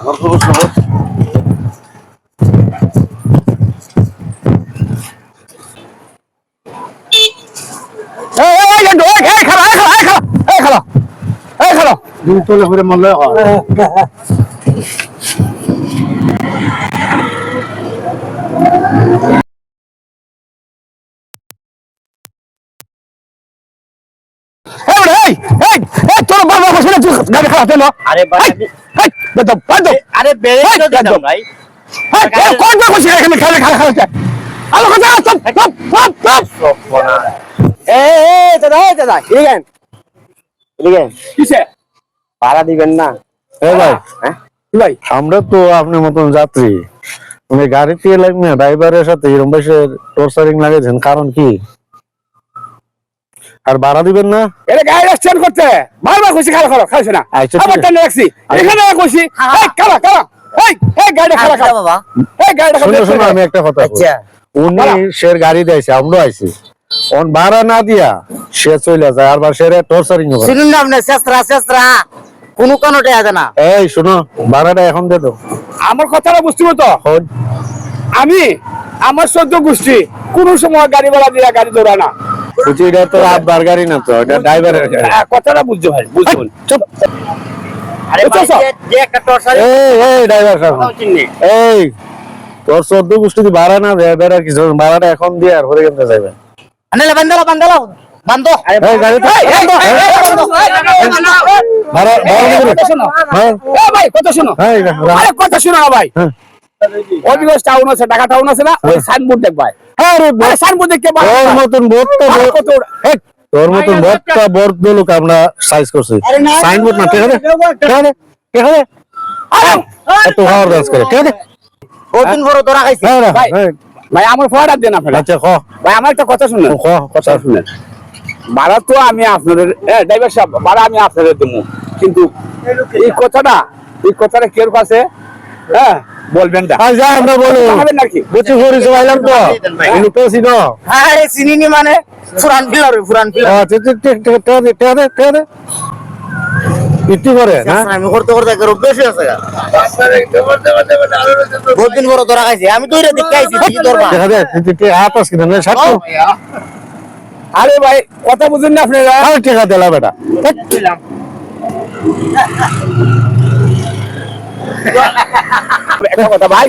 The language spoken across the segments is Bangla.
আমার খবর খবর করে মনে তোর বাবা বসে গাড়ি খারাপ হলো। আরে ভাই আরে বেড়ে দিতাম ভাই কোন বসে এখানে খালি খারাপ খারাপ আলো কথা দাদা কিসে ভাড়া দিবেন না? ভাই হ্যাঁ ভাই আমরা তো আপনার মতন যাত্রী, তুমি গাড়িতে লাগবে না ড্রাইভারের সাথে এরকম বসে টর্চারিং লাগাইছেন, কারণ কি? আর ভাড়া দিবেন না? এটা গাড়ি স্ট্যান্ড করতে বারবার খুশি খারাপ খারাপ খাইছে না আচ্ছা, আবার টানে রাখছি এখানে খুশি এই কালা কালা এই গাড়িটা খারাপ খারাপ বাবা এই গাড়িটা শুনো শুনো আমি একটা কথা বলি। আচ্ছা উনি শের গাড়ি দিয়েছে, আমরা আইছি অন ভাড়া না দিয়া সে চলে যায় আর সে টর্চারিং করে। শুনুন না আপনি শেষরা কোনো কানোটা আছে না। এই শুনো ভাড়াটা এখন দে দাও। আমার কথাটা বুঝতে তো হন আমি আমার 14 গোষ্ঠী কোন সময় গাড়ি ভাড়া দিয়ে গাড়ি দৌড়ায় না। বুঝি এটা তো আব্বার গাড়ি না, তো এটা ড্রাইভারের গাড়ি। কথাটা বুঝছো ভাই বুঝুন চুপ। আরে ভাই যে একটা টর্চার এই ড্রাইভার সাহেব, চিনি এই তোর 14 গোষ্ঠী যদি ভাড়া না দেয় বেড়া কিছু, ভাড়াটা এখন দিয়ে আর হরে কেমনে যাবে? আনলে বান্দালো বান্দো এই গাড়িতে ভাড়া কথা শোনো ভাই কথা শোনো আরে কথা শোনো না ভাই অধিবাস টাউন আছে ঢাকা টাউন আছে না ওই সাইনবোর্ড দেখবাই আরে সাইনবোর্ড দেখে তোর মতন তোর মতন বড়টা বড় লোক আমরা সাইজ করছি, সাইনবোর্ড না ঠিক আছে ঠিক আছে ঠিক আছে এত হাওয়ার ডান্স করে ঠিক আছে। ওদিন বড় ধরা খাইছি ভাই ভাই আমার ফোয়াটা দেন আপনারা। আচ্ছা ক ভাই আমার একটা কথা শুনুন কথা শুনেন ভাড়া তো আমি আপনাদের ড্রাইভার সাহেব ভাড়া আমি আপনাদের দেবো কিন্তু এই কথাটা কেউ কাছে হ্যাঁ বলবেন না আচ্ছা আমরা বলি হবেন নাকি বুঝি করেছো ভাইলাম তো ইনু পেছি না আরে চিনি মানে পুরান পিলার আচ্ছা ঠিক ঠিক ঠিক ঠিক আছে ঠিক আছে ইতি করে না আমি করতে করতে বেশি আছে বহুত দিন বড় ধরা খাইছি আমি তো এটা দেখতে আইছি কি ধরবা দেখা যায় ঠিক হাত আছে কিনা না সাতটো। আরে ভাই কথা বুঝুন না আপনারা আর ঠিক আছে লা বেটা একটা কথা ভাই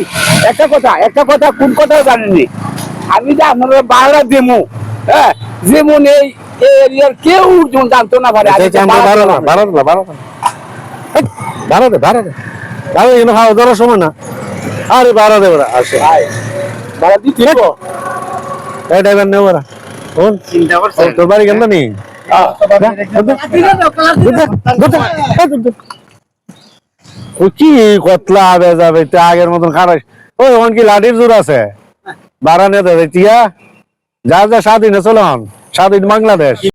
একটা কথা কোন কথা জানেননি আমি যে আপনারা ভাড়া দেবো হ্যাঁ যেমন এই এরিয়ার কেউ জানতো না ভাড়া খাওয়া দাওয়ার সময় না আরে ভাড়া দেবে আসে ভাড়া দিচ্ছি এই ড্রাইভার নেব না চিন্তা করছেন তোর বাড়ি কেন নি কি কতলা আবে যাবে আগের মতন খারাপ ওই ওখান কি লাঠির জোর আছে ভাড়া নিয়ে দেবে টিয়া যা যা স্বাধীনে চলুন স্বাধীন বাংলাদেশ।